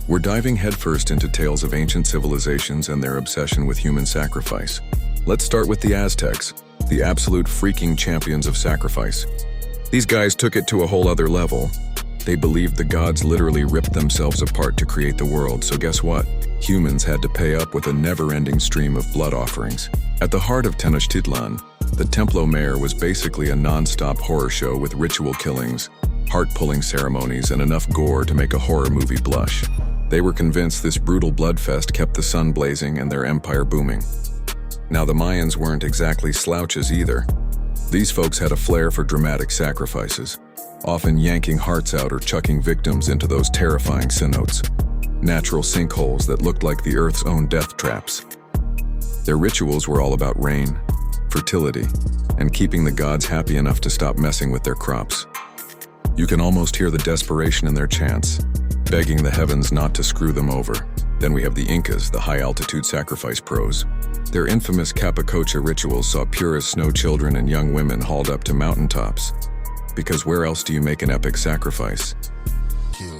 We're diving headfirst into tales of ancient civilizations and their obsession with human sacrifice. Let's start with the Aztecs, the absolute freaking champions of sacrifice. These guys took it to a whole other level. They believed the gods literally ripped themselves apart to create the world, so guess what? Humans had to pay up with a never-ending stream of blood offerings. At the heart of Tenochtitlan, the Templo Mayor was basically a non-stop horror show with ritual killings, heart-pulling ceremonies, and enough gore to make a horror movie blush. They were convinced this brutal bloodfest kept the sun blazing and their empire booming. Now, the Mayans weren't exactly slouches either. These folks had a flair for dramatic sacrifices, often yanking hearts out or chucking victims into those terrifying cenotes, natural sinkholes that looked like the Earth's own death traps. Their rituals were all about rain, fertility, and keeping the gods happy enough to stop messing with their crops. You can almost hear the desperation in their chants, begging the heavens not to screw them over. Then we have the Incas, the high-altitude sacrifice pros. Their infamous Capacocha rituals saw pure as snow children and young women hauled up to mountaintops. Because where else do you make an epic sacrifice?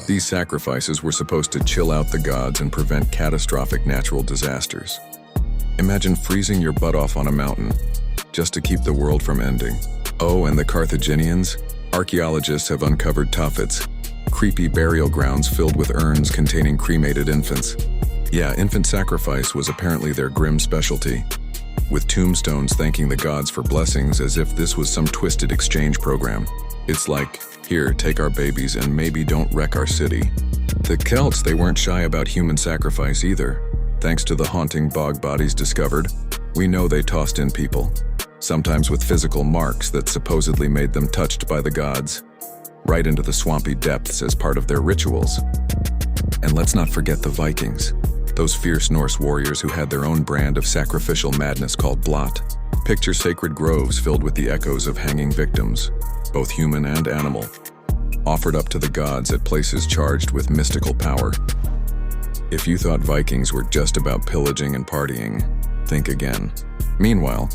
These sacrifices were supposed to chill out the gods and prevent catastrophic natural disasters. Imagine freezing your butt off on a mountain just to keep the world from ending. Oh, and the Carthaginians? Archaeologists have uncovered tuffets, creepy burial grounds filled with urns containing cremated infants. Yeah, infant sacrifice was apparently their grim specialty, with tombstones thanking the gods for blessings as if this was some twisted exchange program. It's like, here, take our babies and maybe don't wreck our city. The Celts, they weren't shy about human sacrifice either. Thanks to the haunting bog bodies discovered, we know they tossed in people, sometimes with physical marks that supposedly made them touched by the gods, right into the swampy depths as part of their rituals. And let's not forget the Vikings, those fierce Norse warriors who had their own brand of sacrificial madness called blot. Picture sacred groves filled with the echoes of hanging victims, both human and animal, offered up to the gods at places charged with mystical power. If you thought Vikings were just about pillaging and partying, think again. Meanwhile,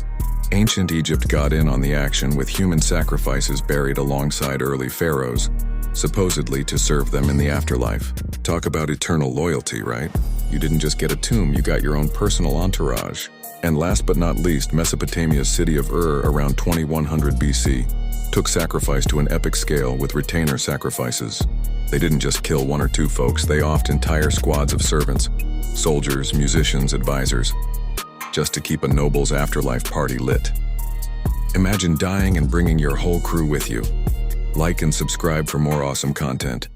ancient Egypt got in on the action with human sacrifices buried alongside early pharaohs, supposedly to serve them in the afterlife. Talk about eternal loyalty, right? You didn't just get a tomb, you got your own personal entourage. And last but not least, Mesopotamia's city of Ur around 2100 BC took sacrifice to an epic scale with retainer sacrifices. They didn't just kill one or two folks, they offed entire squads of servants, soldiers, musicians, advisors, just to keep a noble's afterlife party lit. Imagine dying and bringing your whole crew with you. Like and subscribe for more awesome content.